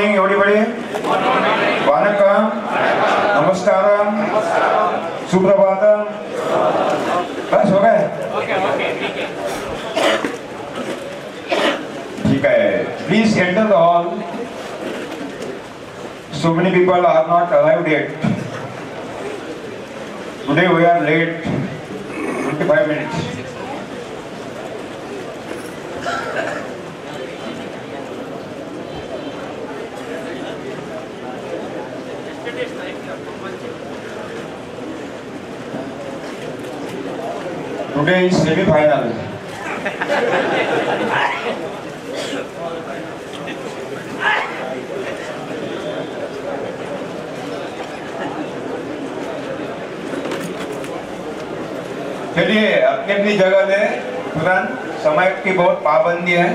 morning, everybody. Vanakkam. Namaskaram. Suprabhatam. बस हो गए? ठीक है. Please enter the hall. So many people are not arrived yet. Today we are late 25 minutes. Today is semi-final. चलिए अपनी अपनी जगह में तुरंत समय की बहुत पाबंदी है.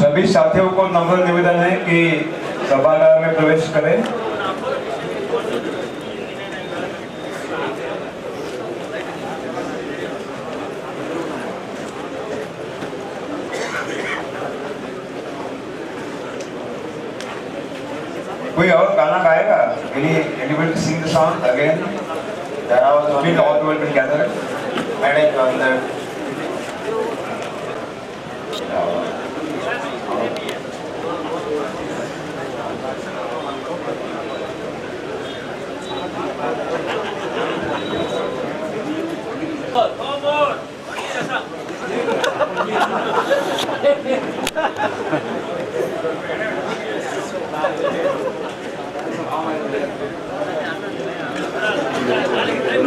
सभी साथियों को नम्र निवेदन है कि सभागार में प्रवेश करें. कोई और गाना गाएगा? Anybody sing the song again? There was only all the world together. And on the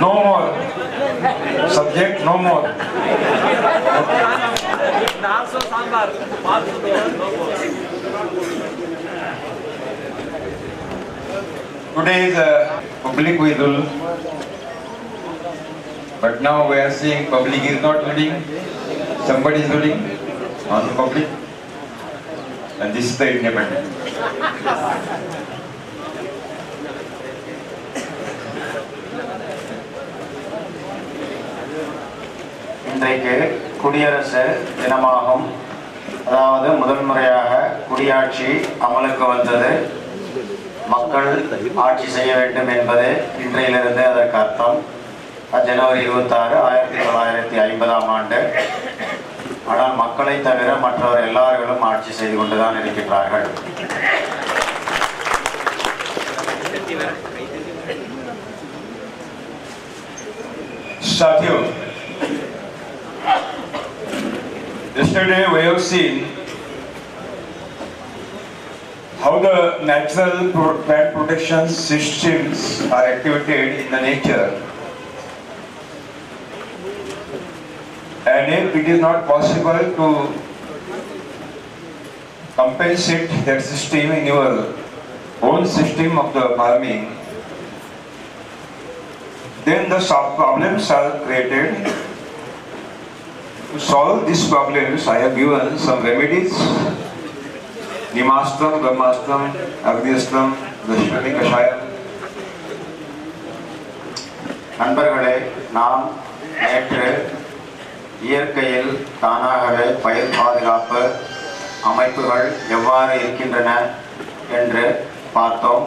no more subject, no more. Today is a public whistle, but now we are seeing public is not leading, somebody is leading on the public, and this is the independent. இன்றைக்கு குடியரசு தினமாகும். அதாவது முதல் முறையாக குடியாட்சி அமலுக்கு வந்தது. மக்கள் ஆட்சி செய்ய வேண்டும் என்பது இன்றையிலிருந்து அதற்கு அர்த்தம். ஜனவரி 26, 1950ஆம் ஆண்டு. ஆனால் மக்களை தவிர மற்றவர் எல்லார்களும் ஆட்சி செய்து கொண்டுதான் இருக்கின்றார்கள். साथियों, yesterday we have seen how the natural plant protection systems are activated in the nature, and if it is not possible to compensate that system in your own system of the farming, then the problems are created. To solve these problems, I have given some remedies: Nimastram, Brahmastram, Agniastram, Dashmani Kashayam. நண்பர்களே, நாம் நேற்று இயற்கையில் தானாகவே பயிர் பாதுகாப்பு அமைப்புகள் எவ்வாறு இருக்கின்றன என்று பார்த்தோம்.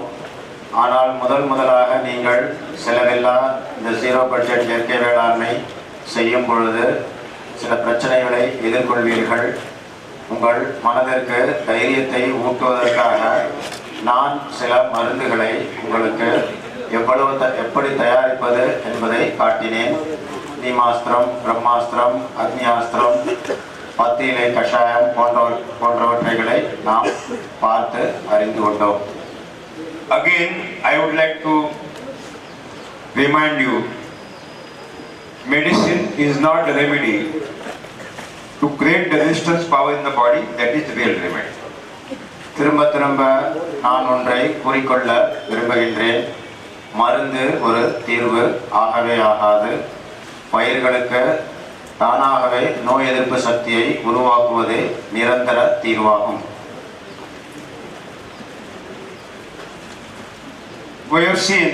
ஆனால் முதலாக நீங்கள் செலவில்லா இந்த ஜீரோ பட்ஜெட் இயற்கை வேளாண்மை செய்யும் பொழுது சில பிரச்சனைகளை எதிர்கொள்வீர்கள். உங்கள் மனதிற்கு தைரியத்தை ஊட்டுவதற்காக நான் சில மருந்துகளை உங்களுக்கு எப்படி தயாரிப்பது என்பதை காட்டினேன். நீமாஸ்திரம், பிரம்மாஸ்திரம், அக்னியாஸ்திரம், பத்தியிலை கஷாயம் போன்றவற்றைகளை நாம் பார்த்து அறிந்து கொண்டோம். Again, I would like to remind you, medicine is not a remedy to create the resistance power in the body. That is real remedy. திரும்ப நான் ஒன்றை கூறிக்கொள்ள விரும்புகின்றேன். மருந்து ஒரு தீர்வு ஆகவே ஆகாது. பயிர்களுக்கு தானாகவே நோய் எதிர்ப்பு சக்தியை உருவாக்குவதே நிரந்தர தீர்வாகும். We have seen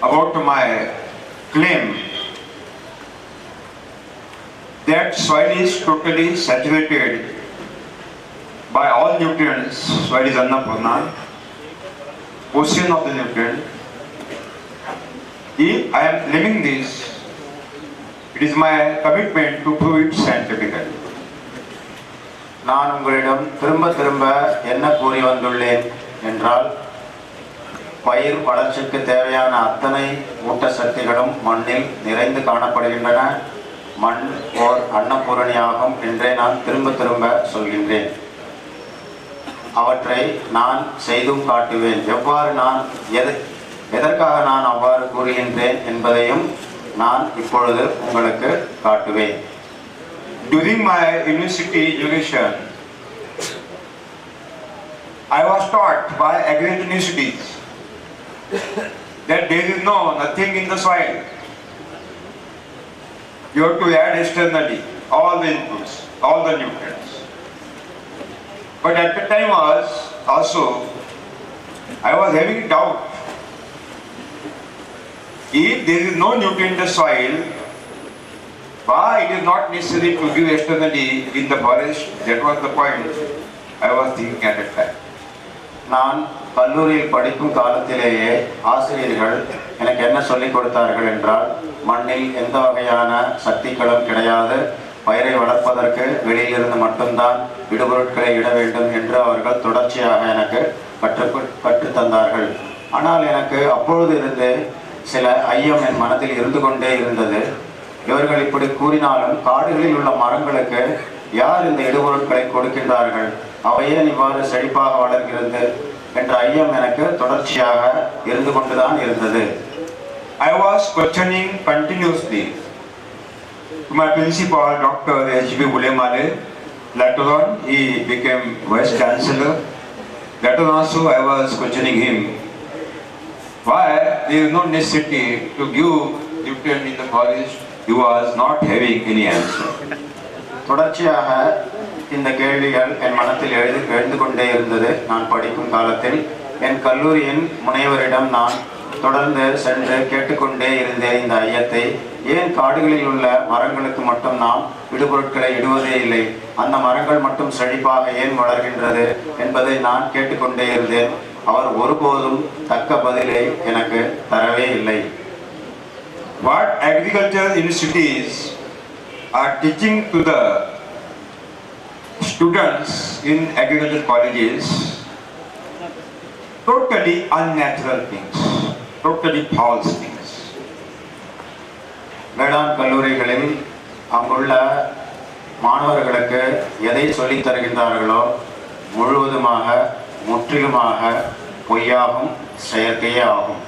about my claim that soil is totally saturated by all nutrients. Soil is Annapurna, ocean of the nutrient. If I am claiming this, it is my commitment to prove it scientifically. நான் உங்களிடம் திரும்ப திரும்ப என்ன கூறி வந்துள்ளேன் என்றால், பயிர் வளர்ச்சிக்கு தேவையான அத்தனை ஊட்டச்சத்துகளும் மண்ணில் நிறைந்து காணப்படுகின்றன. மண் ஓர் அன்னபூரணியாகும் என்றே நான் திரும்ப திரும்ப சொல்கின்றேன். அவற்றை நான் செய்தும் காட்டுவேன். எவ்வாறு நான் எதற்காக நான் அவ்வாறு கூறுகின்றேன் என்பதையும் நான் இப்பொழுது உங்களுக்கு காட்டுவேன். During my university education, I was taught by agricultural universities that there is nothing in the soil. You have to add externally all the inputs, all the nutrients. But at the time I was having doubt. If there is no nutrient in the soil, why it is not necessary to give externally in the forest? That was the point I was thinking at that time. நான் கல்லூரியில் படிக்கும் காலத்திலேயே ஆசிரியர்கள் எனக்கு என்ன சொல்லிக் கொடுத்தார்கள் என்றால், மண்ணில் எந்த வகையான சக்திகளும் கிடையாது, பயிரை வளர்ப்பதற்கு வெளியிலிருந்து மட்டும்தான் இடுபொருட்களை இட வேண்டும் என்று அவர்கள் தொடர்ச்சியாக எனக்கு கற்றுத்தந்தார்கள். ஆனால் எனக்கு அப்பொழுது இருந்து சில ஐயம் என் மனதில் இருந்து கொண்டே இருந்தது. இவர்கள் இப்படி கூறினாலும் காடுகளில் உள்ள மரங்களுக்கு யார் இந்த இடுபொருட்களை கொடுக்கின்றார்கள், அவை ஏன் இவ்வாறு செழிப்பாக வளர்கிறது என்ற ஐயம் எனக்கு தொடர்ச்சியாக இருந்து கொண்டுதான் இருந்தது. I was questioning continuously to my principal, Dr. H.B. Bulemale. Later on, he became Vice Chancellor. Later on also, I was questioning him why there is no necessity to give nutrient in the forest. He was not having any answer. தொடர்ச்சியாக இந்த கேள்விகள் என் மனத்தில் எழுந்து கொண்டே இருந்தது. நான் படிக்கும் காலத்தில் என் கல்லூரியின் முனைவரிடம் நான் தொடர்ந்து சென்று கேட்டுக்கொண்டே இருந்தேன் இந்த ஐயத்தை. ஏன் காடுகளில் உள்ள மரங்களுக்கு மட்டும் நாம் இடுபொருட்களை இடுவதே இல்லை, அந்த மரங்கள் மட்டும் செழிப்பாக ஏன் வளர்கின்றது என்பதை நான் கேட்டுக்கொண்டே இருந்தேன். அவர் ஒருபோதும் தக்க பதிலை எனக்கு தரவே இல்லை. What agricultural universities are teaching to the students in agricultural colleges, totally unnatural things, totally false things. வேளாண் கல்லூரிகளில் அங்குள்ள மாணவர்களுக்கு எதை சொல்லித் தருகின்றார்களோ முழுவதுமாக முற்றிலுமாக பொய்யாகும், செயற்கையே ஆகும்.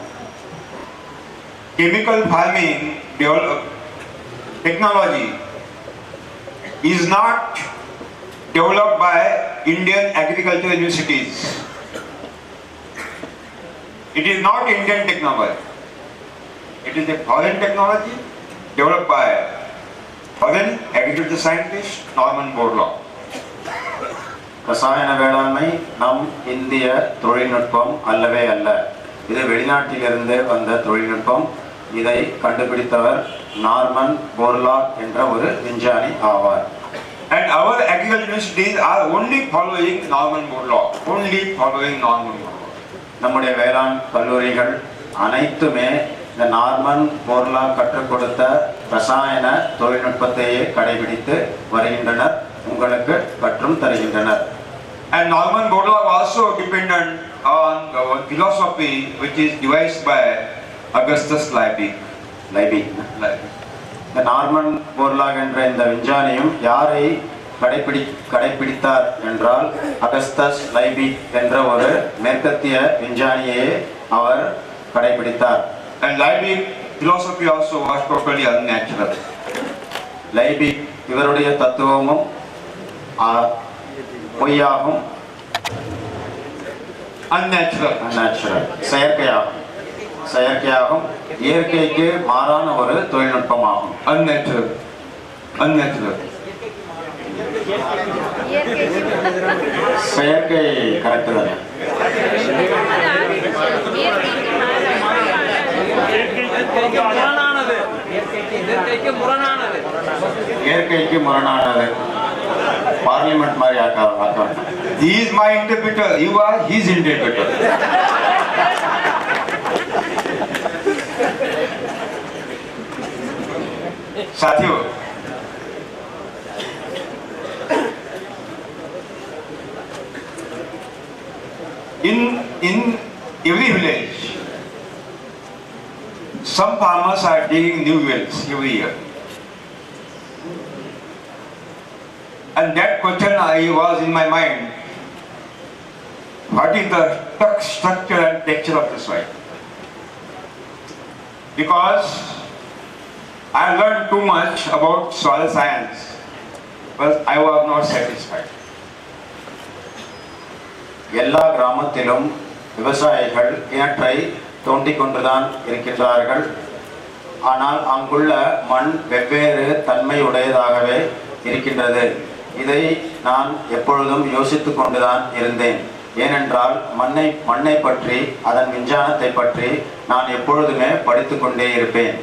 Chemical farming technology is not developed by Indian agricultural universities. It is not Indian technology. It is a foreign technology developed by foreign agricultural scientist Norman Borlaug. ரசாயன வேளாண்மை நம் இந்திய தொழில்நுட்பம் அல்லவே அல்ல. இது வெளிநாட்டிலிருந்து வந்த தொழில்நுட்பம். இதை கண்டுபிடித்தவர் நார்மன் போர்லாக் என்ற ஒரு விஞ்ஞானி ஆவார். And our agricultural universities are only following Norman Borlaug. Only following Norman Borlaug. நம்முடைய வேளாண் கல்லூரிகள் அனைத்துமே இந்த நார்மன் போர்லாக் கற்றுக் கொடுத்த ரசாயன தொழில்நுட்பத்தையே கடைபிடித்து வருகின்றனர், உங்களுக்கு கற்றும் தருகின்றனர். And Norman Borlaug also dependent on the philosophy which is devised by Augustus Liebig. இந்த நார்மன் போர்லாக் என்ற இந்த விஞ்ஞானியும் யாரை கடைபிடித்தார் என்றால், அகஸ்டஸ் லைபிக் என்ற ஒரு மேற்கத்திய விஞ்ஞானியை அவர் கடைபிடித்தார். And Liebig philosophy also was totally unnatural. லைபிக் இவருடைய தத்துவமும் பொய்யாகும், unnatural, செயற்கையாகும், இயற்கைக்கு மாறான ஒரு தொழில்நுட்பமாகும். unnatural. செயற்கை கரெக்ட் தானே? இயற்கைக்கு முரணானது பார்லிமெண்ட் மாதிரி ஆக்க He is my interpreter. You are his interpreter. साथियों, in every village, some farmers are digging new wells every year. And that question was in my mind. What is the structure and texture of the soil? Because I learned too much about soil science, but I was not satisfied. எல்லா கிராமத்திலும் விவசாயிகள் கிணற்றை தோண்டிக் கொண்டுதான் இருக்கின்றார்கள். ஆனால் அங்குள்ள மண் வெவ்வேறு தன்மை உடையதாகவே இருக்கின்றது. இதை நான் எப்பொழுதும் யோசித்துக் கொண்டுதான் இருந்தேன். ஏனென்றால் மண்ணை பற்றி அதன் விஞ்ஞானத்தை பற்றி நான் எப்பொழுதுமே படித்துக் கொண்டே இருப்பேன்.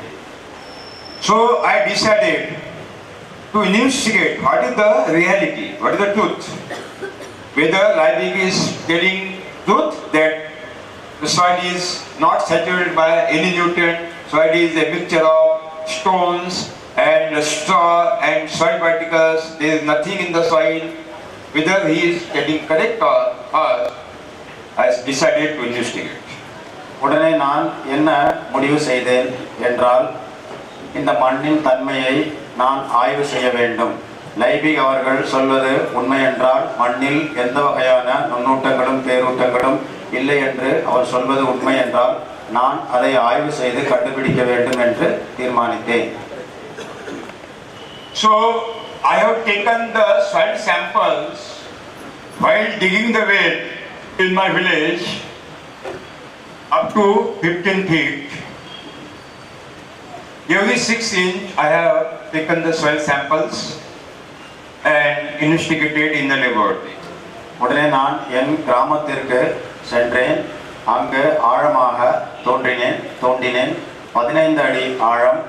So I decided to investigate what is the reality, what is the truth. Whether Liebig is telling truth that the soil is not saturated by any nutrient, soil is a mixture of stones and straw and soil particles, there is nothing in the soil. Whether he is getting correct or I decided to investigate. உடனே நான் என்ன முடிவு செய்தேன் என்றால், இந்த மண்ணின் தன்மையை நான் ஆய்வு செய்ய வேண்டும். லைபிக் அவர்கள் சொல்வது உண்மை என்றால் மண்ணில் எந்த வகையான நுண்ணூட்டங்களும் பேரூட்டங்களும் இல்லை என்று அவர் சொல்வது உண்மை என்றால் நான் அதை ஆய்வு செய்து கண்டுபிடிக்க வேண்டும் என்று தீர்மானித்தேன். So I have taken the soil samples while digging the well in my village up to 15 feet. Every 6 inch I have taken the soil samples and investigated in the laboratory. உடனே நான் என் கிராமத்திற்கு சென்றேன். அங்கு ஆழமாக தோண்டினேன் 15 அடி ஆழம்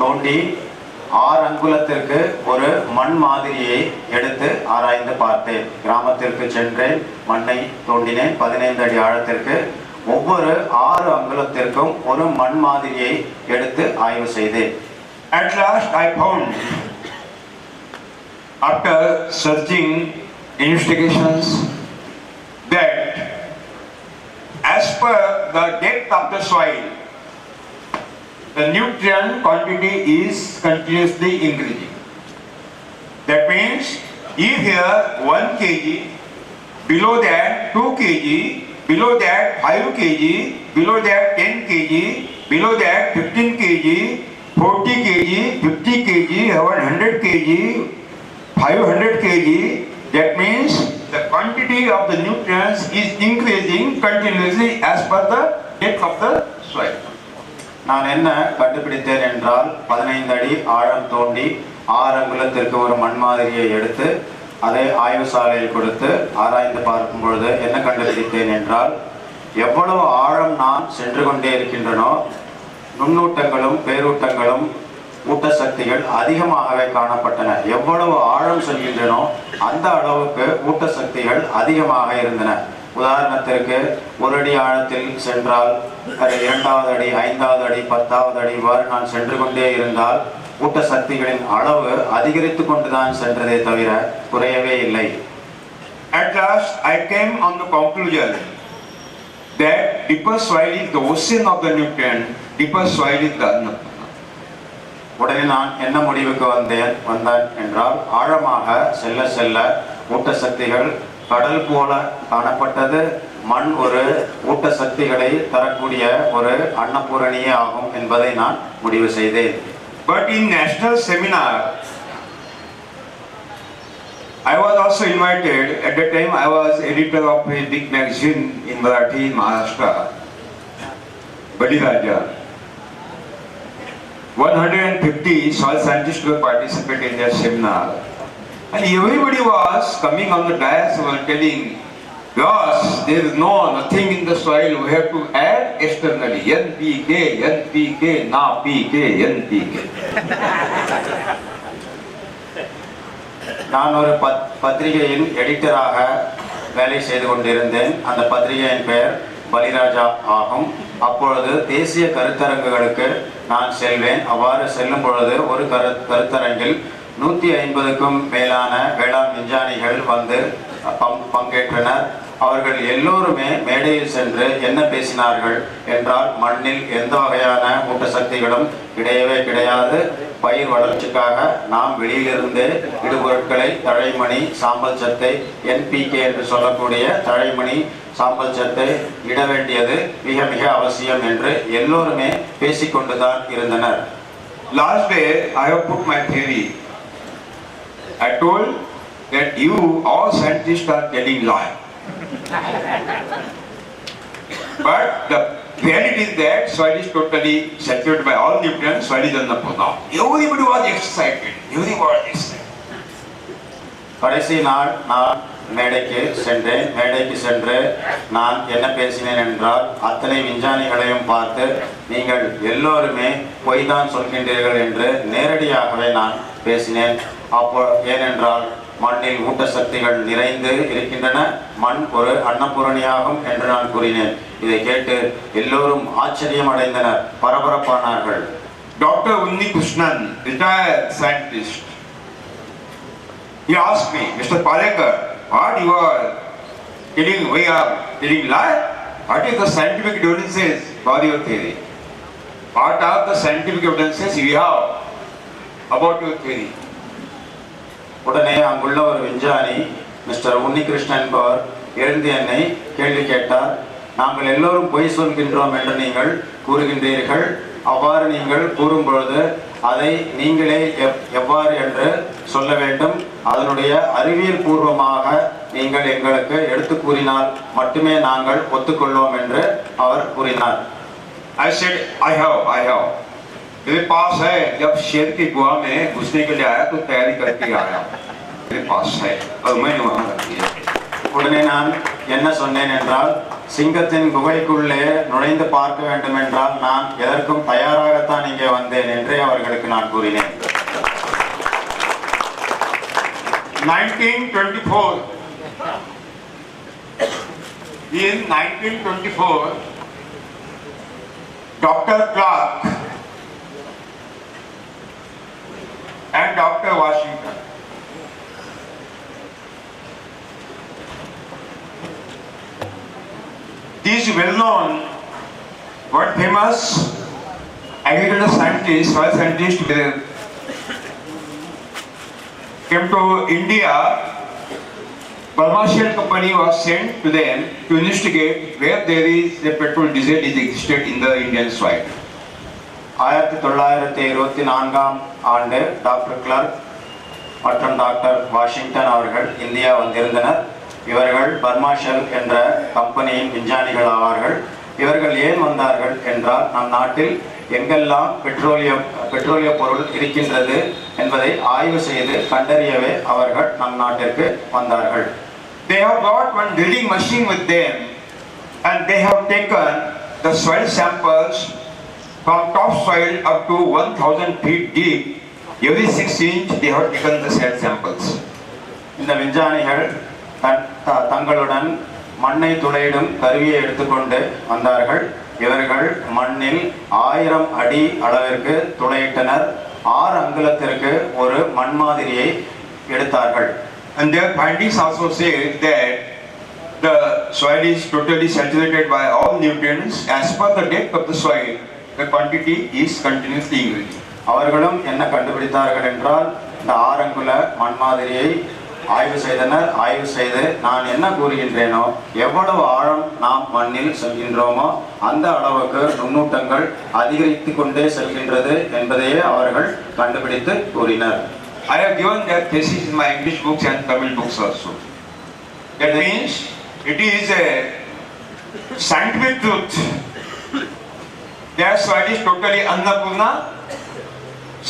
தோண்டி 6 அங்குலத்திற்கு ஒரு மண் மாதிரியை எடுத்து ஆராய்ந்து பார்த்தேன். கிராமத்திற்கு சென்றேன், மண்ணை தோண்டினேன் 15 அடி ஆழத்திற்கு. ஒவ்வொரு 6 அங்குலத்திற்கும் ஒரு மண் மாதிரியை எடுத்து ஆய்வு செய்தேன். At last I found, after searching investigations, that as per the depth of the soil, the nutrient quantity is continuously increasing. That means if here 1 kg, below that 2 kg, below that 5 kg, below that 10 kg, below that 15 kg, 40 kg, 50 kg, 100 kg, 500 kg, that means the quantity of the nutrients is increasing continuously as per the depth of the soil. நான் என்ன கண்டுபிடித்தேன் என்றால் 15 அடி ஆழம் தோண்டி 6 அங்குலத்திற்கு ஒரு மண் மாதிரியை எடுத்து அதை ஆய்வு சாலையில் கொடுத்து ஆராய்ந்து பார்க்கும் பொழுது என்ன கண்டுபிடித்தேன் என்றால், எவ்வளவு ஆழம் நான் சென்று கொண்டே இருக்கின்றனோ நுண்ணூட்டங்களும் பேரூட்டங்களும் ஊட்டசக்திகள் அதிகமாகவே காணப்பட்டன. எவ்வளவு ஆழம் செல்கின்றனோ அந்த அளவுக்கு ஊட்டசக்திகள் அதிகமாக இருந்தன. உதாரணத்திற்கு 1 அடி ஆழத்தில் சென்றால் 2வது அடி 5வது அடி 10வது அடி இவ்வாறு நான் சென்று கொண்டே இருந்தால் ஊட்டசக்திகளின் அளவு அதிகரித்து கொண்டுதான் சென்றதே தவிர குறையவே இல்லை. At last I came on the conclusion that deeper soil is the ocean of the nutrient, deeper soil is the Annapurna. உடனே நான் என்ன முடிவுக்கு வந்தேன் என்றால், ஆழமாக செல்ல செல்ல ஊட்டசக்திகள் கடல் போல காணப்பட்டது. மண் ஒரு ஊட்டசக்திகளை தரக்கூடிய ஒரு அன்னபூரணியே ஆகும் என்பதை நான் முடிவு செய்தேன். But in national seminar, I was also invited. At that time, I was editor of a big magazine in Marathi, Maharashtra, Baliraja. 150 soil scientists were participating in that seminar. And everybody was coming on the dais and were telling Because there is nothing in the soil. We have to add externally. NPK, NPK, na PK, NPK. நான் ஒரு பத்திரிகையின் எடிட்டராக வேலை செய்து கொண்டிருந்தேன். அந்த பத்திரிகையின் பெயர் பலிராஜா ஆகும். அப்பொழுது தேசிய கருத்தரங்குகளுக்கு நான் செல்வேன். அவ்வாறு செல்லும் பொழுது ஒரு கருத்தரங்கில் 150க்கும் மேலான வேளாண் விஞ்ஞானிகள் வந்து பங்கேற்றனர். அவர்கள் எல்லோருமே மேடையில் சென்று என்ன பேசினார்கள் என்றால், மண்ணில் எந்த வகையான ஊட்டச்சக்திகளும் கிடையாது. பயிர் வளர்ச்சிக்காக நாம் வெளியிலிருந்தே இடுபொருட்களை, தழைமணி, சாம்பல் சத்தை, NPK என்று சொல்லக்கூடிய தழைமணி சாம்பல் சத்தை இட வேண்டியது மிக மிக அவசியம் என்று எல்லோருமே பேசிக்கொண்டுதான் இருந்தனர். Last day I have put my theory. I told that you all scientists are telling lie. But the reality is that soil is totally saturated by all nutrients. Soil is Annapurna. Everybody was excited. கடைசி நாள் நான் மேடைக்கு சென்று நான் என்ன பேசினேன் என்றால், அத்தனை விஞ்ஞானிகளையும் பார்த்து நீங்கள் எல்லோருமே பொய் தான் சொல்கின்றீர்கள் என்று நேரடியாகவே நான் பேசினேன். ஏனென்றால் மண்ணில் ஊட்டச்சக்திகள் நிறைந்து இருக்கின்றன, மண் ஒரு அன்னபூரணியாகும் என்று நான் கூறினேன். இதை கேட்டு எல்லோரும் ஆச்சரியம் அடைந்தனர், பரபரப்பானார்கள். Dr. Unni Krishnan, retired scientist, he asked me, Mr. Palekar, what you are telling, we are telling lie? What is the scientific evidences for your theory? What are the scientific evidences you have about your theory? உடனே அங்குள்ள ஒரு விஞ்ஞானி mister Unnikrishnan என்பவர் எழுந்து என்னை கேள்வி கேட்டார். நாங்கள் எல்லோரும் பொய் சொல்கின்றோம் என்று நீங்கள் கூறுகின்றீர்கள். அவ்வாறு நீங்கள் கூறும் பொழுது அதை நீங்களே எவ்வாறு என்று சொல்ல வேண்டும். அதனுடைய அறிவியல் பூர்வமாக நீங்கள் எங்களுக்கு எடுத்து கூறினால் மட்டுமே நாங்கள் ஒத்துக்கொள்வோம் என்று அவர் கூறினார். I said, I have. मेरे पास है. जब शेर की गुहा में घुसने के लिए आया तो तैयारी करके आया. मेरे पास है और मैंने वहां रखी है. உடனே நான் என்ன சொன்னேன் என்றால், சிங்கத்தின் குகைக்குள்ளே நுழைந்து பார்க்க வேண்டும் என்றால் நான் எதற்கும் தயாராகத்தான் இங்கே வந்தேன் என்றே அவர்களுக்கு நான் கூறினேன். 1924. In 1924, Dr. Clark and Dr. Washington these well-known, world famous agricultural scientists, soil scientists came to India. Burma Shell Company was sent to them to investigate where there is a petrol diesel is existed in the Indian soil. 1924ஆம் ஆண்டு doctor Clark மற்றும் doctor Washington அவர்கள் India வந்திருந்தனர். இவர்கள் Burma shell என்ற கம்பெனியின் விஞ்ஞானிகள் ஆவார்கள். இவர்கள் ஏன் வந்தார்கள் என்றால், நம் நாட்டில் எங்கெல்லாம் பெட்ரோலிய பொருள் இருக்கின்றது என்பதை ஆய்வு செய்து கண்டறியவே அவர்கள் நம் நாட்டிற்கு வந்தார்கள். They have got one drilling machine with them and they have taken the soil samples from topsoil up to 1000 feet deep. Every 6 inch they have taken the soil samples. இந்த விஞ்ஞானிகள் தங்களுடன் மண்ணை துளையிடும் கருவியை எடுத்துக்கொண்டு வந்தார்கள். இவர்கள் மண்ணில் 1000 அடி அளவிற்கு துளையிட்டனர். 6 அங்குலத்திற்கு ஒரு மண் மாதிரியை எடுத்தார்கள். And their findings also say that the soil is totally saturated by all nutrients. As per the depth of the soil, the quantity is continuously increasing. அவர்களும் என்ன கண்டுபிடித்தார்கள் என்றால், இந்த 6 அங்குல மண் மாதிரியை ஆய்வு செய்தனர். ஆய்வு செய்து நான் என்ன கூறுகின்றேனோ, எவ்வளவு ஆழம் நாம் மண்ணில் செல்கின்றோமோ அந்த அளவுக்கு நுண்ணூட்டங்கள் அதிகரித்து கொண்டே செல்கின்றது என்பதையே அவர்கள் கண்டுபிடித்து கூறினர். I have given their thesis in my English books and Tamil books also. That means it is a scientific truth. Their soil is totally Annapurna,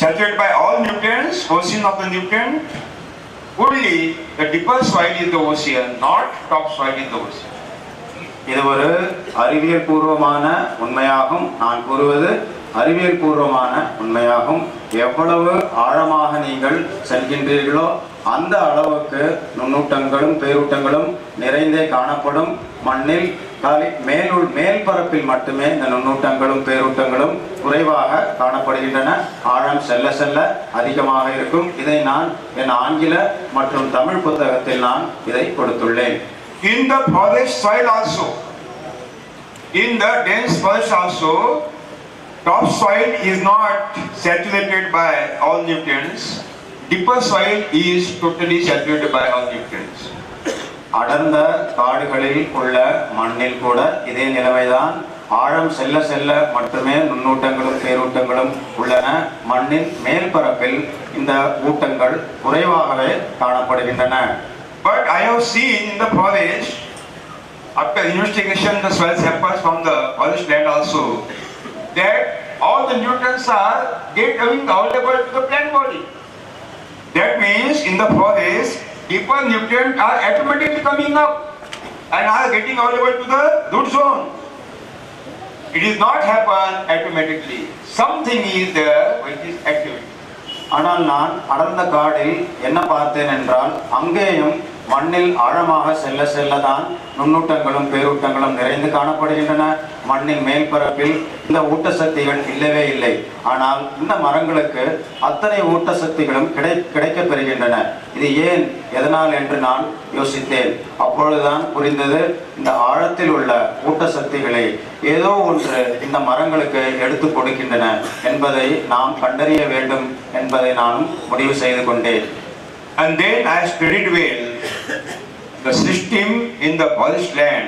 saturated by all nutrients, portion of the nutrient. only the deeper soil is the ocean, not top soil is the ocean. இது ஒரு அறிவியல் பூர்வமான உண்மையாகும். நான் கூறுவது அறிவியல் பூர்வமான உண்மையாகும். எவ்வளவு ஆழமாக நீங்கள் செல்கின்றீர்களோ அந்த அளவுக்கு நுண்ணூட்டங்களும் பேரூட்டங்களும் நிறைந்தே காணப்படும். மண்ணில் மேல் பரப்பில் மட்டுமே இந்த நுண்ணூட்டங்களும் பேரூட்டங்களும் குறைவாக காணப்படுகின்றன. ஆழம் செல்ல செல்ல அதிகமாக இருக்கும். இதை நான் என் ஆங்கில மற்றும் தமிழ் புத்தகத்தில் நான் இதை கொடுத்துள்ளேன். In the forest soil also, in the dense forest also, top soil is not saturated by all nutrients. Deeper soil is totally saturated by all nutrients. அடர்ந்த காடுகளில் உள்ள மண்ணில் கூட இதே நிலைமைதான். ஆழம் செல்ல செல்ல மட்டுமே நுண்ணூட்டங்களும் பேரூட்டங்களும் உள்ளன. மண்ணின் மேல் பரப்பில் இந்த ஊட்டங்கள் குறைவாகவே காணப்படுகின்றன. But I have seen in the forest, after investigation the soil samples from the forest land also, that all the nutrients are getting available to the plant body. That means in the forest, deeper nutrients are automatically coming up and are getting available to the root zone. It is not happen automatically. Something is there which is activity. ஆனால் நான் அடர்ந்த காடில் என்ன பார்த்தேன் என்றால், அங்கேயும் மண்ணில் ஆழமாக செல்ல செல்லதான் நுண்ணூட்டங்களும் பேரூட்டங்களும் நிறைந்து காணப்படுகின்றன. மண்ணின் மேல் பரப்பில் இந்த ஊட்டசக்திகள் இல்லவே இல்லை. ஆனால் இந்த மரங்களுக்கு அத்தனை ஊட்டசக்திகளும் கிடைக்க பெறுகின்றன. இது ஏன், எதனால் என்று நான் யோசித்தேன். அப்பொழுதுதான் புரிந்தது, இந்த ஆழத்தில் உள்ள ஊட்டசக்திகளை ஏதோ ஒன்று இந்த மரங்களுக்கு எடுத்து கொடுக்கின்றன என்பதை நாம் கண்டறிய வேண்டும் என்பதை நான் முடிவு செய்து கொண்டேன். And then I studied well the system in the forest land,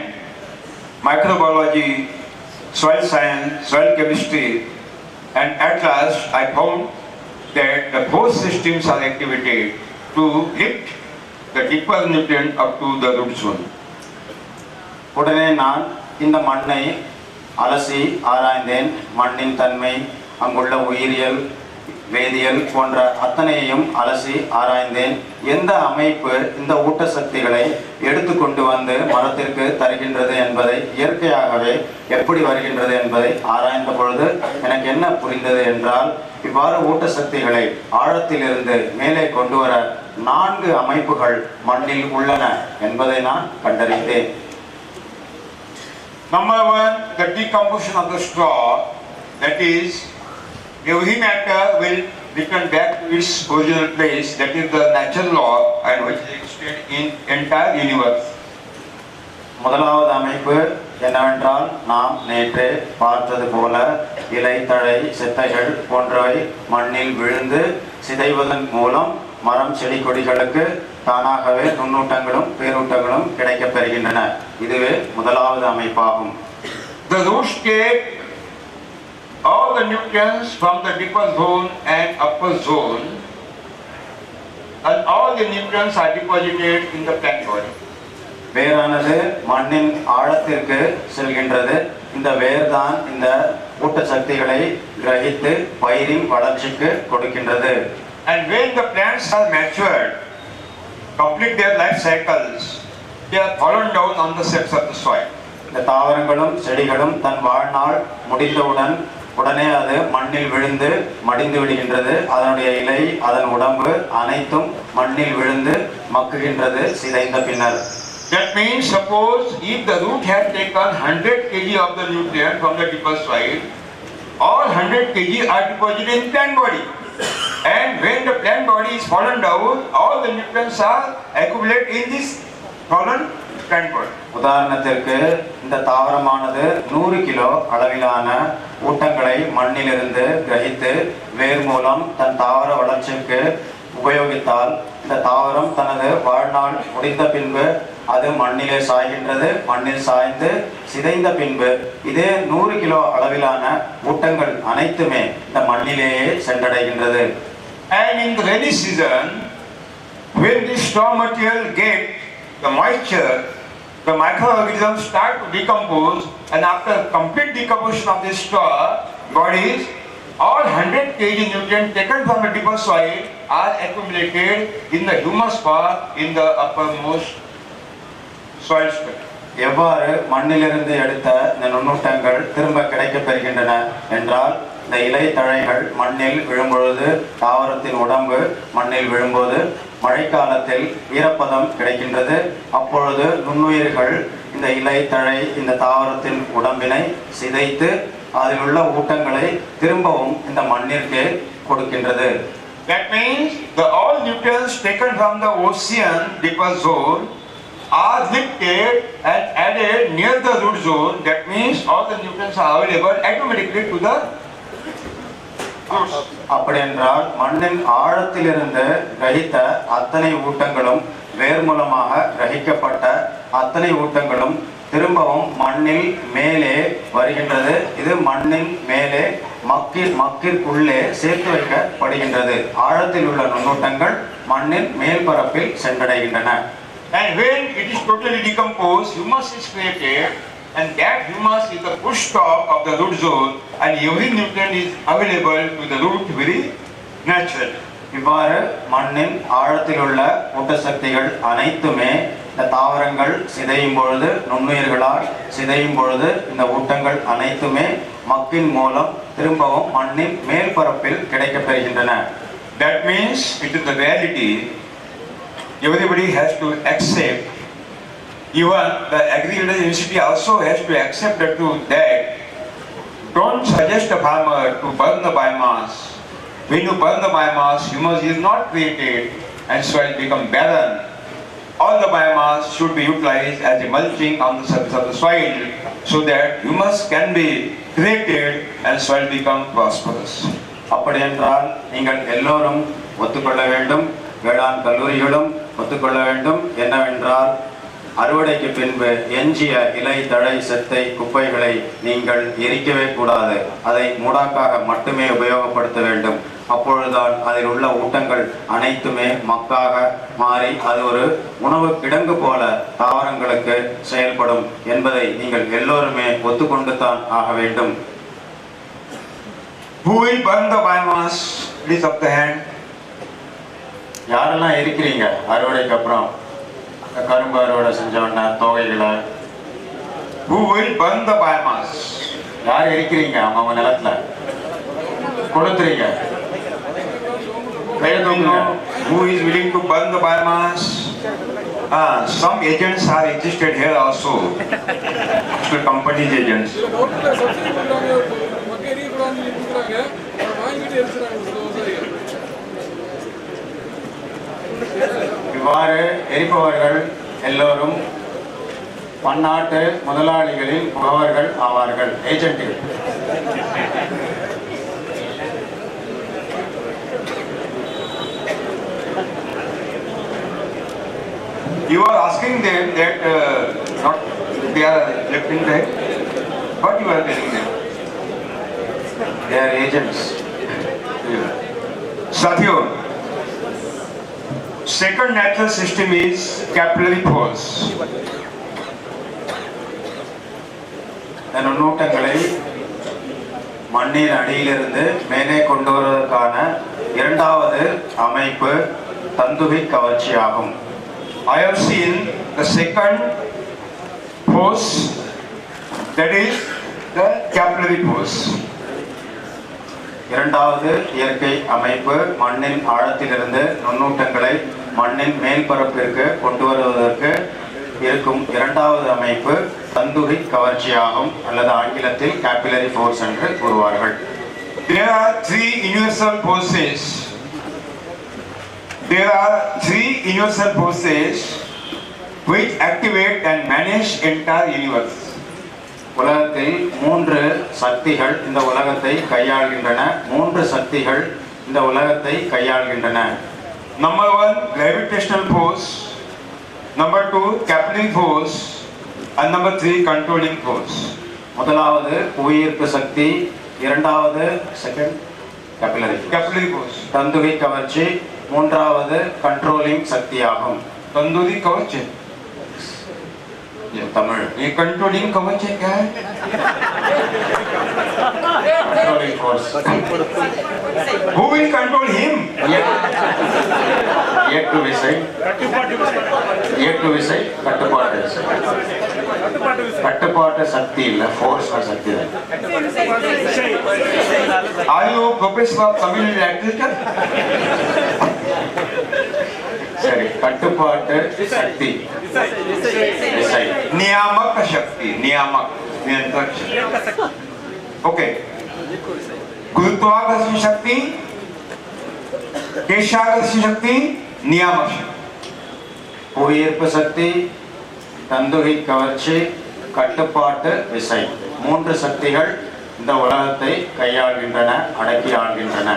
microbiology, soil science, soil chemistry, and at last I found that the four systems are activated to lift the deeper nutrient up to the root zone. உடனே நான் இந்த மண்ணை அலசி ஆராய்ந்தேன். மண்ணின் தன்மை, அங்குள்ள உயிரியல், வேதியியல் போன்ற அத்தனையையும் அலசி ஆராய்ந்தேன். எந்த அமைப்பு இந்த ஊட்டசக்திகளை எடுத்து கொண்டு வந்து மரத்திற்கு தருகின்றது என்பதை, இயற்கையாகவே எப்படி வருகின்றது என்பதை ஆராய்ந்த பொழுது எனக்கு என்ன புரிந்தது என்றால், இவ்வாறு ஊட்டசக்திகளை ஆழத்திலிருந்து மேலே கொண்டு வர 4 அமைப்புகள் மண்ணில் உள்ளன என்பதை நான் கண்டறிந்தேன். Number 1, the decomposition of the straw, that is, every matter will return back to its original place. That is the natural law and which is existed in entire universe. முதலாவது அமைப்பு என்னவென்றால், நாம் நேற்று பார்த்தது போல இலை, தழை, செத்தைகள் போன்றவை மண்ணில் விழுந்து சிதைவதன் மூலம் மரம், செடி, கொடிகளுக்கு தானாகவே நுண்ணூட்டங்களும் பேரூட்டங்களும் கிடைக்கப் பெறுகின்றன. இதுவே முதலாவது அமைப்பாகும். The roots take all the nutrients from the deeper zone and upper zone, and all the nutrients are deposited in the plant body. வேரானது மண்ணின் ஆழத்திற்கு செல்கின்றது. இந்த வேர் தான் இந்த ஊட்டசக்திகளை கிரகித்து பயிரின் வளர்ச்சிக்கு கொடுக்கின்றது. And when the plants are matured, complete their life cycles, they are fallen down on the surface of the soil. இந்த தாவரங்களும் செடிகளும் தன் வாழ்நாள் முடிந்தவுடன் உடனே அது மண்ணில் விழுந்து மடிந்து விடுகின்றது. அதனுடைய இலை, அதன் உடம்பு அனைத்தும் மண்ணில் விழுந்து மக்குகின்றது சிதைந்த பின்னர். That means, suppose if the root had taken 100 kg of the nutrient from the deeper soil, all 100 kg are deposited in plant body. And when the plant body is fallen down, all the nutrients are accumulated in this fallen plant body. உதாரணத்திற்கு, இந்த தாவரமானது 100 kilo அளவிலான ஊட்டங்களை மண்ணிலிருந்து கிரகித்து வேர் மூலம் தன் தாவர வளர்ச்சிக்கு உபயோகித்தால், இந்த தாவரம் தனது வாழ்நாள் முடிந்த பின்பு அது மண்ணிலே சாய்கின்றது. மண்ணில் சாய்ந்து சிதைந்த பின்பு இதே 100 கிலோ அளவிலான ஊட்டங்கள் அனைத்துமே இந்த மண்ணிலேயே சென்றடைகின்றது. And in the rainy season, when this straw material get the moisture, the microorganisms start to decompose, and after complete decomposition of this straw bodies, all 100 kg nutrients taken from the deeper soil are accumulated in the humus part in the uppermost soil structure. எவ்வாறு மண்ணிலிருந்து எடுத்த இந்த நுண்ணூட்டங்கள் திரும்ப கிடைக்கப் பெறுகின்றன என்றால், இந்த இலை தழைகள் மண்ணில் விழும்பொழுது, தாவரத்தின் உடம்பு மண்ணில் விழும்போது மழைக்காலத்தில் ஈரப்பதம் கிடைக்கின்றது. அப்பொழுது நுண்ணுயிர்கள் இந்த இலை தழை இந்த தாவரத்தின் உடம்பினை சிதைத்து அதில் உள்ள ஊட்டங்களை திரும்பவும் இந்த மண்ணிற்கு கொடுக்கின்றது. That means the all nutrients taken from the ocean deeper zone are lifted and added near the root zone. That means all the nutrients are available automatically to the roots. அப்படி என்றால் மண்ணின் ஆழத்திலிருந்து கிரகித்த அத்தனை ஊட்டங்களும், வேர் மூலமாக கிரகிக்கப்பட்ட அத்தனை ஊட்டங்களும் திரும்பவும் மண்ணில் மேலே வருகின்றது. இது மண்ணின் மேலே மக்கிற்குள்ளே சேர்த்து வைக்கப்படுகின்றது. ஆழத்தில் உள்ள நுண்ணூட்டங்கள் மண்ணின் மேல் பரப்பில் சென்றடைகின்றன. And when it is totally decomposed, humus is created, and that humus is the push top of the root zone, and every nutrient is available to the root very naturally. இவ்வாறு மண்ணின் ஆழத்தில் உள்ள ஊட்டசக்திகள் அனைத்துமே இந்த தாவரங்கள் சிதையும் பொழுது, நுண்ணுயிர்களால் சிதையும் பொழுது இந்த ஊட்டங்கள் அனைத்துமே மக்கின் மூலம் திரும்பவும் மண்ணின் மேல் பரப்பில் கிடைக்கப்பெறுகின்றன. That means it is the reality. Everybody has to accept. Even the agricultural university also has to accept the truth that don't suggest a farmer to burn the biomass. When you burn the biomass, humus is not created and soil become barren. All the biomass should be utilized as a mulching on the surface of the soil so that humus can be created and soil become prosperous. அப்படி என்றால் நீங்கள் எல்லோரும் ஒத்துக்கொள்ள வேண்டும், வேளாண் கல்லூரிகளும் ஒத்துக்கொள்ள வேண்டும். என்னவென்றால், அறுவடைக்கு பின்பு எஞ்சிய இலை தழை செத்தை குப்பைகளை நீங்கள் எரிக்கவே கூடாது. அதை மூடாக்காக மட்டுமே உபயோகப்படுத்த வேண்டும். அப்பொழுதுதான் அதில் உள்ள ஊட்டங்கள் அனைத்துமே மக்காக மாறி அது ஒரு உணவு கிடங்கு போல தாவரங்களுக்கு செயல்படும் என்பதை நீங்கள் எல்லோருமே ஒத்துக்கொண்டு தான் ஆக வேண்டும். Who will burn the biomass? Please up the hand. யாரெல்லாம் இருக்கிறீங்க அறுவடைக்கு அப்புறம் கரும்பு அறுவடை செஞ்சவன தொகைகளை? Who will burn the biomass? யார் இருக்கிறீங்க அவங்க நிலத்துல கொடுத்துறீங்க? Who is willing to burn the biomass? Some agents are existed here also. The company's agents. இவ்வாறு எரிப்பவர்கள் எல்லோரும் பன்னாட்டு முதலாளிகளின் முகவர்கள் ஆவார்கள், ஏஜென்ட்டுகள். You are asking them that not they are lifting that. What you are telling them? They are agents. Satyo, second natural system is capillary force. நுண்ணூட்டங்களை மண்ணின் அடியிலிருந்து மேலே கொண்டு வருவதற்கான இரண்டாவது அமைப்பு தந்துகை கவர்ச்சியாகும். I have seen the second force, that is the capillary force. இரண்டாவது இயற்கை அமைப்பு மண்ணின் ஆழத்திலிருந்து நுண்ணூட்டங்களை மண்ணின் மேல்பரப்பிற்கு கொண்டு வருவதற்கு இருக்கும் இரண்டாவது அமைப்பு தந்துகை கவர்ச்சியாகும், அல்லது ஆங்கிலத்தில் கேபிலரி ஃபோர்ஸ் என்று கூறுவார்கள். There are three universal forces. There are three universal forces which activate and manage entire universe. உலகத்தில் மூன்று சக்திகள் இந்த உலகத்தை கையாள்கின்றன. மூன்று சக்திகள் இந்த உலகத்தை கையாள்கின்றன. Number one, gravitational force. Number two, capillary force. And number three, controlling force. முதலாவது புவியீர்ப்பு சக்தி, இரண்டாவது Capillary force. தந்துகை கவர்ச்சி, மூன்றாவது கண்ட்ரோலிங் சக்தியாகும். Tanduri kavach. Tamil. controlling कवच है क्या है? Controlling force. Who will control him? இயக்கு விசை, கட்டுப்பாட்டு விசை. கட்டுப்பாட்டு சக்தி இல்ல, ஃபோர்ஸ் சக்தி தான். Are you professor of Tamil literature? சரி, கட்டுப்பாட்டு சக்தி விசை. नियामक शक्ति, नियामक, नियंत्रक शक्ति. Okay. गुरुत्वाकर्षण शक्ति, केशाकर्षण शक्ति, नियामक शक्ति. புவியீர்ப்பு சக்தி, தந்துகி கவர்ச்சி, கட்டுப்பாட்டு விசை. 3 சக்திகள் இந்த உலகத்தை கையாள்கின்றன, அடக்கி ஆள்கின்றன.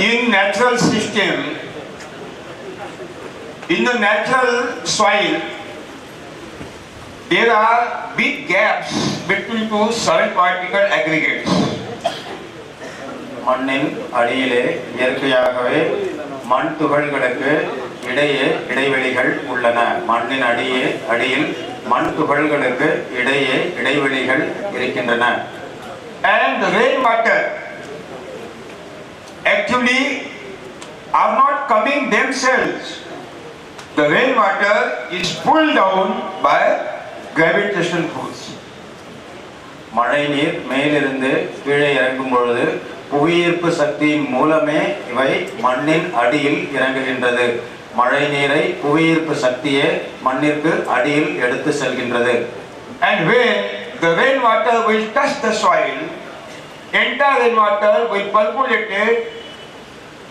In natural system, in the natural soil, there are big gaps between two soil particle aggregates. மண்ணின் அடியிலே இயற்கையாகவே மண் துகள்களுக்கு இடையே இடைவெளிகள் உள்ளன. மண்ணின் அடியில் மண் துகள்களுக்கு இடையே இடைவெளிகள் இருக்கின்றன. And the rainwater actually are not coming themselves. The rainwater is pulled down by gravitational force. மழை நீர் மேலிருந்து கீழே இறங்கும் பொழுது புவியீர்ப்பு சக்தியின் மூலமே இவை மண்ணின் அடியில் இறங்குகின்றது. மழை நீரை புவியீர்ப்பு சக்தியே மண்ணிற்கு அடியில் எடுத்து செல்கின்றது. And when the rainwater will touch the soil, entire rainwater will percolate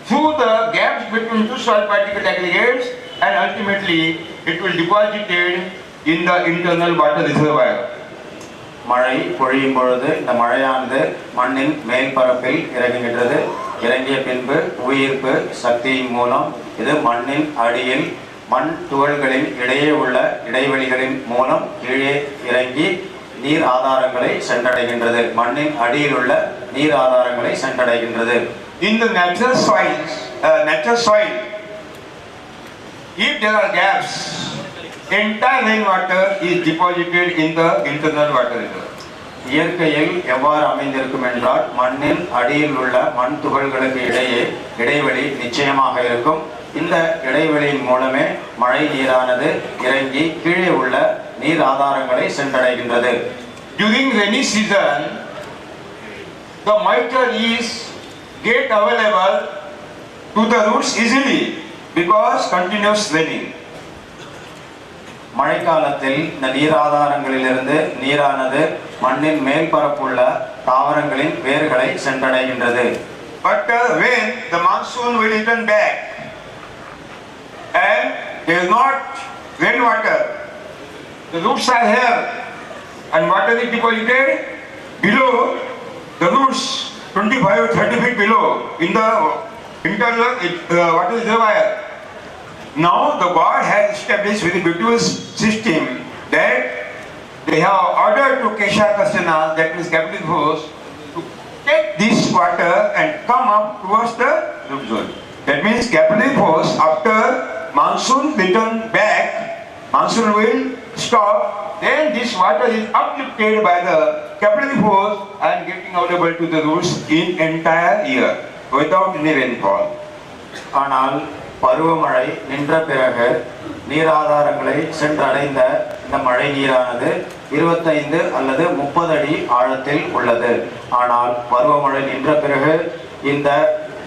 through the gaps between two soil particle aggregates, and ultimately it will deposit in the internal water reservoir. மழை பொழியும் பொழுது இந்த மழையானது மண்ணின் மேல் பரப்பில் இறங்குகின்றது. இறங்கிய பின்பு புவியீர்ப்பு சக்தியின் மூலம் இது மண்ணின் அடியில் மண் துகள்களின் இடையே உள்ள இடைவெளிகளின் மூலம் கீழே இறங்கி நீர் ஆதாரங்களை சென்றடைகின்றது. மண்ணின் அடியில் உள்ள நீர் ஆதாரங்களை சென்றடைகின்றது. In the natural soil, if there are gaps, entire rainwater is deposited in the internal water reservoir. இயற்கையில் எவ்வாறு அமைந்திருக்கும் என்றால் மண்ணின் அடியில் உள்ள மண் துகள்களுக்கு இடையே இடைவெளி நிச்சயமாக இருக்கும். இந்த இடைவெளியின் மூலமே மழை நீரானது இறங்கி கீழே உள்ள நீர் ஆதாரங்களை சென்றடைகின்றது. During rainy season, the moisture is get available to the roots easily because continuous raining. மழைக்காலத்தில் இந்த நீராதாரங்களிலிருந்து நீரானது மண்ணின் மேல் பரப்புள்ள தாவரங்களின் வேர்களை சென்றடைகின்றது. But when the monsoon will return back and there is not rainwater, the roots are here and water is deposited below the roots, 25-30 feet below in the internal water reservoir. Now the God has established with a beautiful system that they have ordered to Kesha Kasana, that means capital force, to take this water and come up towards the root zone. That means capital force, after monsoon return back, monsoon will stop, then this water is uplifted by the capital force and getting available to the roots in entire year without any rainfall. ஆனால் பருவமழை நின்ற பிறகு நீராதாரங்களை சென்றடைந்த இந்த மழை நீரானது 25 அல்லது 30 அடி ஆழத்தில் உள்ளது. ஆனால் பருவமழை நின்ற பிறகு இந்த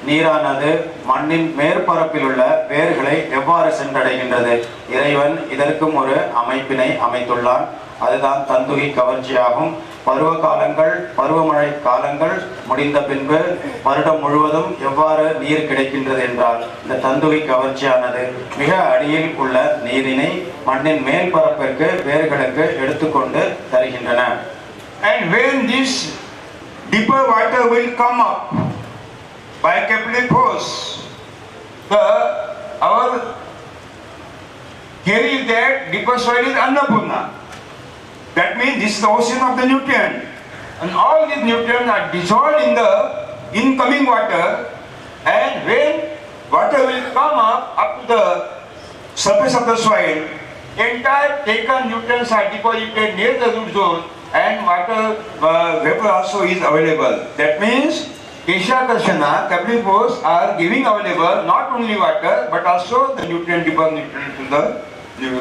நீரானது மண்ணின் மேற்பரப்பில் உள்ள வேர்களை எவ்வாறு சென்றடைகின்றது? இறைவன் இதற்கும் ஒரு அமைப்பினை அமைத்துள்ளான். அதுதான் தந்துகி கவர்ச்சியாகும். பருவமழை காலங்கள் முடிந்த பின்பு வருடம் முழுவதும் எவ்வாறு நீர் கிடைக்கின்றது என்றால் இந்த தந்துகி கவர்ச்சியானது மிக அடியில் உள்ள நீரினை மண்ணின் மேல் பரப்பிற்கு வேர்களுக்கு எடுத்துக்கொண்டு தருகின்றன. And when this deeper water will come up by capillary force, our theory is that deeper soil is Annapurna. That means this is the ocean of the nutrient, and all these nutrients are dissolved in the incoming water, and when water will come up to the surface of the soil, entire taken nutrients are deposited near the root zone and water vapor also is available. That means Kesha Karshana, capillary pores are giving available not only water but also the nutrient deposit to the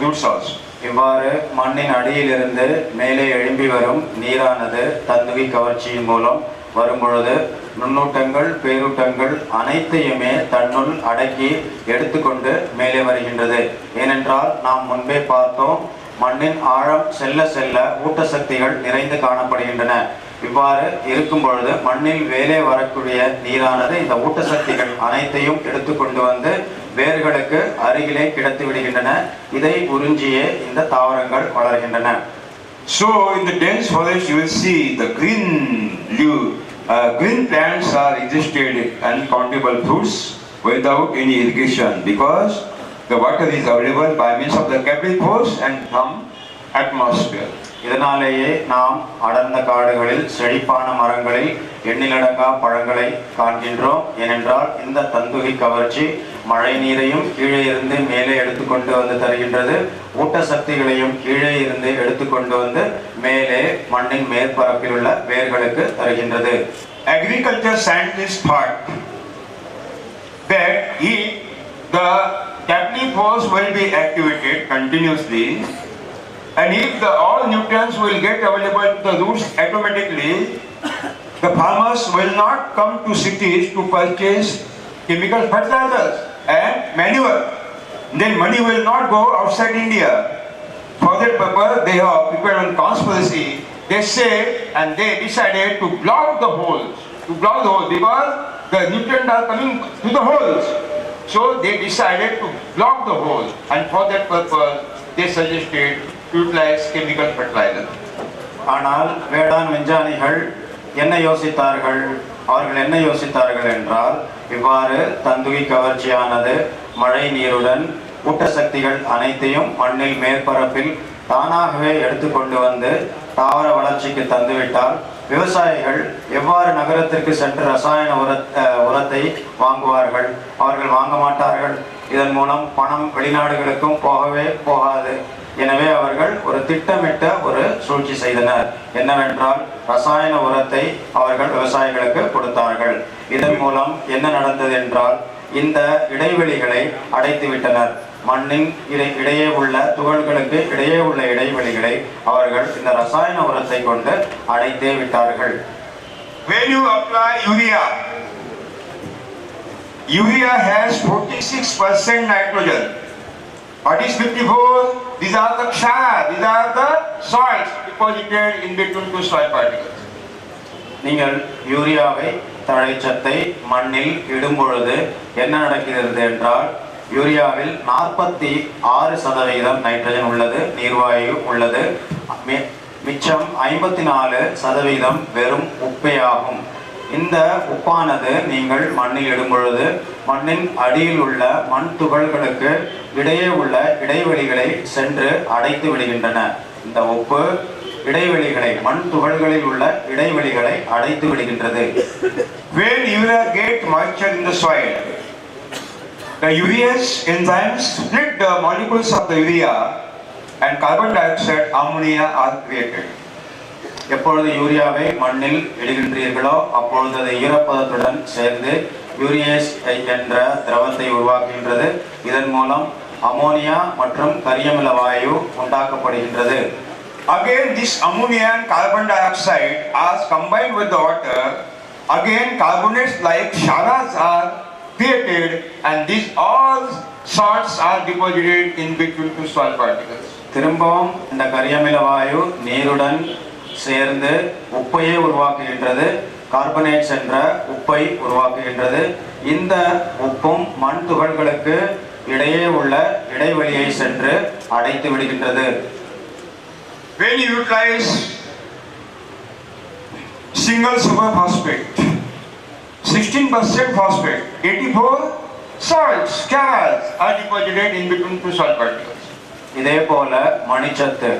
roots also. இவ்வாறு மண்ணின் அடியிலிருந்து மேலே எழும்பி வரும் நீரானது தந்துவி கவர்ச்சியின் மூலம் வரும்பொழுது நுண்ணூட்டங்கள் பேரூட்டங்கள் அனைத்தையுமே தன்னுள் அடக்கி எடுத்துக்கொண்டு மேலே வருகின்றது. ஏனென்றால் நாம் முன்பே பார்த்தோம், மண்ணின் ஆழம் செல்ல செல்ல ஊட்டசக்திகள் நிறைந்து காணப்படுகின்றன. இவ்வாறு இருக்கும் பொழுது மண்ணில் வேலே வரக்கூடிய நீரானது இந்த ஊட்டசக்திகள் அனைத்தையும் எடுத்துக்கொண்டு வந்து வேர்களுக்கு அருகிலே கிடத்து விடுகின்றன. இதை உறிஞ்சியே இந்த தாவரங்கள் வளர்கின்றன. So in the dense forest you will see the green plants are existed and countable fruits without any irrigation because the water is available by means of the capillary pores and from atmosphere. இதனாலேயே நாம் அடர்ந்த காடுகளில் செழிப்பான மரங்களில் எண்ணிலடங்கா பழங்களை காண்கின்றோம். ஏனென்றால் இந்த தந்துகி கவர்ச்சி மழை நீரையும் கீழே இருந்து மேலே எடுத்துக்கொண்டு வந்து தருகின்றது. ஊட்டசக்திகளையும் கீழே இருந்து எடுத்துக்கொண்டு வந்து மேலே மண்ணின் மேற்பரப்பில் உள்ள வேர்களுக்கு தருகின்றது. Agriculture scientists thought that if the capillary pores will be activated continuously and if all nutrients will get available to the roots automatically, the farmers will not come to cities to purchase chemical fertilizers and manure. Then money will not go outside India. For that purpose, they have prepared one conspiracy. They say and they decided to block the holes, because the nutrients are coming through the holes. So they decided to block the holes, and for that purpose, they suggested to utilize chemical fertilizer. ஆனால் வேளாண் விஞ்ஞானிகள் என்ன யோசித்தார்கள்? அவர்கள் என்ன யோசித்தார்கள் என்றால், இவ்வாறு தந்துகி கவர்ச்சியானது மழை நீருடன் ஊட்டசக்திகள் அனைத்தையும் மண்ணில் மேற்பரப்பில் தானாகவே எடுத்துக்கொண்டு வந்து தாவர வளர்ச்சிக்கு தந்துவிட்டால் விவசாயிகள் எவ்வாறு நகரத்திற்கு சென்று ரசாயன உரத்தை வாங்குவார்கள்? அவர்கள் வாங்க மாட்டார்கள். இதன் மூலம் பணம் வெளிநாடுகளுக்கும் போகவே போகாது. எனவே அவர்கள் ஒரு திட்டமிட்ட ஒரு சூழ்ச்சி செய்தனர். என்னவென்றால் ரசாயன உரத்தை அவர்கள் விவசாயிகளுக்கு கொடுத்தார்கள். இதன் மூலம் என்ன நடந்தது என்றால் இந்த இடைவெளிகளை அடைத்து விட்டனர். மண்ணின் இடையே உள்ள துகள்களுக்கு இடையே உள்ள இடைவெளிகளை அவர்கள் இந்த ரசாயன உரத்தை கொண்டு அடைத்தே விட்டார்கள். When you apply urea has 46% nitrogen. What is 54? These are the ksara, these are the salts deposited in between two soil particles. நீங்கள் யூரியாவை தழைச்சத்தை மண்ணில் இடும் பொழுது என்ன நடக்கிறது என்றால் யூரியாவில் 46% நைட்ரஜன் உள்ளது, நீர்வாயு உள்ளது. மிச்சம் 54% வெறும் உப்பே ஆகும். இந்த உப்பானது நீங்கள் மண்ணில் இடும் பொழுது மண்ணின் அடியில் உள்ள மண் துகள்களுக்கு இடையே உள்ள இடைவெளிகளை சென்று அடைத்து விடுகின்றன. இந்த உப்பு இடைவெளிகளை மண் துகள்களில் உள்ள இடைவெளிகளை அடைத்து விடுகின்றது. When urea get moisture in the soil, the urease enzymes split the molecules of the urea and carbon dioxide, ammonia are created. எப்பொழுது யூரியாவை மண்ணில் இடுகின்றீர்களோ அப்பொழுது அது ஈரப்பதத்துடன் சேர்ந்து யூரியேஸ் என்ற திரவத்தை உருவாக்குகின்றது. இதன் மூலம் அமோனியா மற்றும் கரியமில வாயு உண்டாக்கப்படுகின்றது. Again this ammonia and carbon dioxide are combined with the water. Again carbonates like ksharas are created and these all salts are deposited in between two soil particles. திரும்பவும் இந்த கரியமில வாயு நீருடன் சேர்ந்து உப்பையே உருவாக்குகின்றது. கார்பனேட்ஸ் என்ற உப்பை உருவாக்குகின்றது. இந்த உப்பும் மண் துகள்களுக்கு இடையே உள்ள இடைவெளியை சென்று அடைத்து விடுகின்றது. When you utilize single superphosphate, 16% phosphate, 84 salts, ksharas are deposited in between two soil particles. இதே போல மணிச்சத்து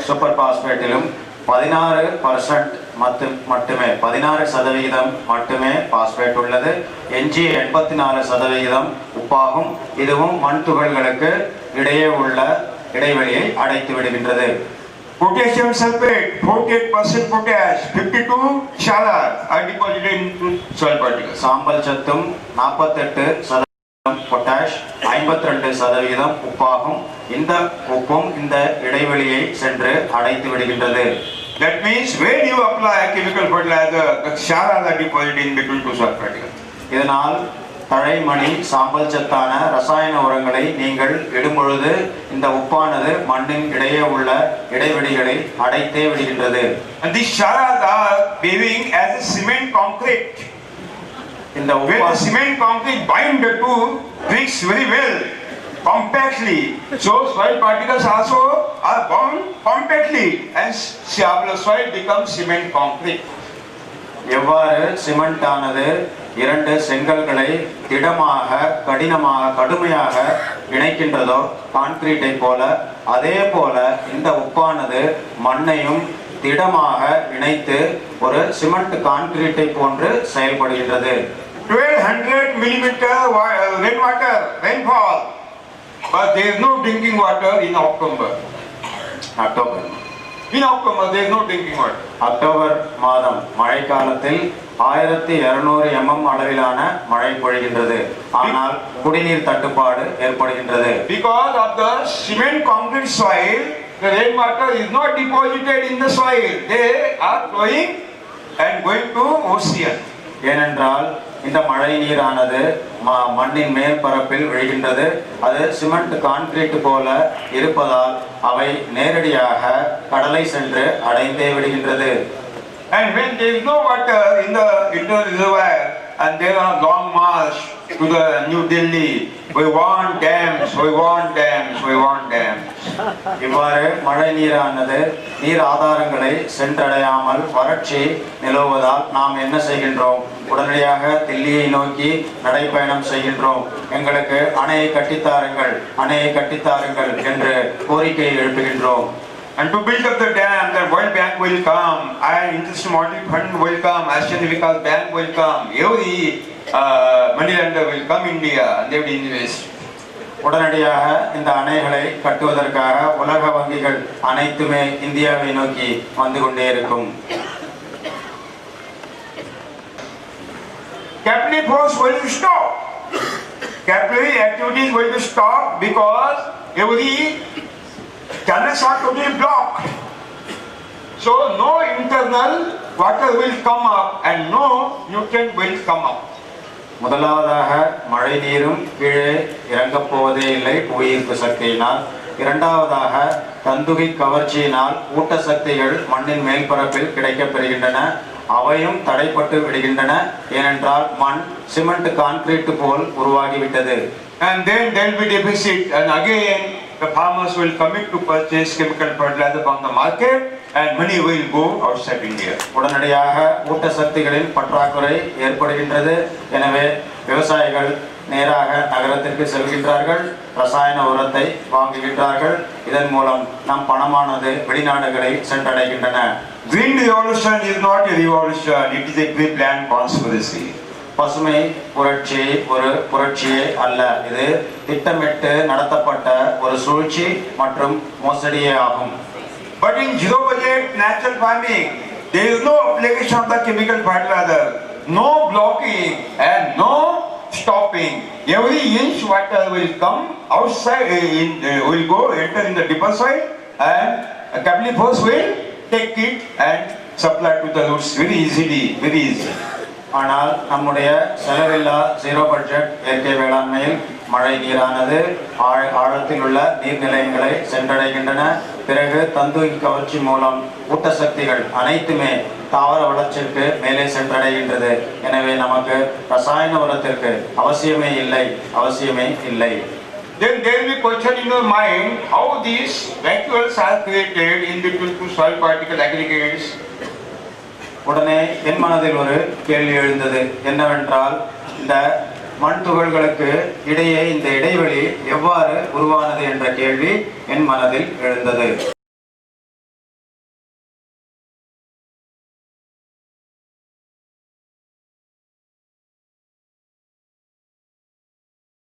சூப்பர் பாஸ்பேட்டிலும் 16% மட்டுமே 16% மட்டுமே பாஸ்பேட் உள்ளது. எஞ்சிய 84% உப்பாகும். இதுவும் மண் துகள்களுக்கு இடையே உள்ள இடைவெளியை அடைத்து விடுகின்றது. Potassium sulfate, 48% potash, 52 chalas are deposited into soil particles. சாம்பல் சத்தும் 48% பொட்டாஷ், 52% உப்பாகும். இந்த உப்பும் இந்த இடைவெளியை சென்று அடைத்து விடுகின்றது. That means when you apply a chemical fertilizer, the chalas are deposited in between two soil particles. இதனால் தழைமணி சாம்பல் சத்தான ரசாயன உரங்களை நீங்கள் இடும் பொழுது இந்த உப்பானது மண்ணின் இடையே உள்ள இடைவெளிகளை அடைத்தே விடுகின்றது. And these chalas are behaving as a cement concrete. இந்த When the cement concrete bind the two bricks very well, compactly, so soil particles also are bound compactly, and soil becomes cement concrete. எவ்வாறு cement ஆனது இரண்டு செங்கல்களை திடமாக கடுமையாக இணைக்கின்றதோ கான்கிரீட்டை போல, அதே போல இந்த உப்பானது மண்ணையும் திடமாக இணைத்து ஒரு சிமெண்ட் கான்கிரீட்டை போன்று செயல்படுகின்றது. 1200 millimeter rainfall, but there is no drinking water in October. In October there is no drinking water. October மாதம் மழைக்காலத்தில் 1200 mm அளவிலான மழை பொழிகின்றது. ஆனால் குடிநீர் தட்டுப்பாடு ஏற்படுகின்றது. Because of the cement concrete soil, the rainwater is not deposited in the soil. They are flowing and going to ocean. ஏனென்றால் இந்த மழை நீரானது மண்ணின் மேற்பரப்பில் விழுகின்றது. அது சிமெண்ட் கான்கிரீட் போல இருப்பதால் அவை நேரடியாக கடலை சென்று அடைந்தே விடுகின்றது. And when there is no water in the reservoir and there are long march to the New Delhi, we want dams, we want dams, we want dams. இவ்வாறு மழை நீரானது நீர் ஆதாரங்களை சென்றடையாமல் வறட்சி நிலவுவதால் நாம் என்ன செய்கின்றோம்? உடனடியாக தில்லியை நோக்கி நடைப்பயணம் செய்கின்றோம். எங்களுக்கு அணையை கட்டித்தாருங்கள், அணையை கட்டித்தாருங்கள் என்று கோரிக்கையை எழுப்புகின்றோம். And to build up the dam, the World Bank will come, International Monetary Fund will come, Asian Vikas Bank will come, every money lender will come India and they will invest. உடனடியாக இந்த அணைகளை கட்டுவதற்காக உலக வங்கிகள் அனைத்துமே இந்தியாவை நோக்கி வந்து கொண்டே இருக்கும். Capillary force will stop. Capillary activities will be stopped because every channels are totally blocked. So no internal water will come up and no nutrient will come up. முதலாவதாக மழை நீரும் கீழே இறங்கப் போவதே இல்லை புவியீர்ப்பு சக்தியினால். இரண்டாவதாக தந்துகி கவர்ச்சியினால் ஊட்டச்சக்திகள் மண்ணின் மேல்பரப்பில் கிடைக்கப் பெறுகின்றன. அவையும் தடைப்பட்டு விடுகின்றன. ஏனென்றால் மண் சிமெண்ட் கான்கிரீட் போல் உருவாகிவிட்டது. And then there will be deficit, and again the farmers will commit to purchase chemical fertilizer from the market and money will go outside India. உடனடியாக ஊட்டச்சக்திகளின் பற்றாக்குறை ஏற்படுகின்றது. எனவே விவசாயிகள் நேராக நகரத்திற்கு செல்கின்றார்கள், ரசாயன உரத்தை வாங்குகின்றார்கள். இதன் மூலம் நம் பணமானது வெளிநாடுகளை சென்றடைகின்றன. Green revolution is not a revolution, it is a pre-planned conspiracy. பசுமை புரட்சி ஒரு புரட்சியே அல்ல, இது திட்டமிட்டு நடத்தப்பட்ட ஒரு சூழ்ச்சி மற்றும் மோசடியே ஆகும். But in zero budget natural farming, there is no application of the chemical fertilizer, no blocking and no stopping. Every inch water will come outside, will go enter in the deeper soil, and a capillary force will take it and supply to the roots very easily, very easy. ஆனால் நம்முடைய செலவில்லா zero budget இயற்கை வேளாண்மையில் மழை நீரானது ஆழத்தில் உள்ள நீர்நிலையங்களை சென்றடைகின்றன. பிறகு தந்துகி கவர்ச்சி மூலம் ஊட்டச்சக்திகள் அனைத்துமே தாவர வளர்ச்சிக்கு மேலே சென்றடைகின்றது. எனவே நமக்கு ரசாயன உரத்திற்கு அவசியமே இல்லை. Then there will be question in your mind how these vacuoles are created in between two soil particle aggregates. உடனே என் மனதில் ஒரு கேள்வி எழுந்தது. என்னவென்றால் இந்த மண் துகள்களுக்கு இடையே இந்த இடைவெளி எவ்வாறு உருவானது என்ற கேள்வி என் மனதில் எழுந்தது.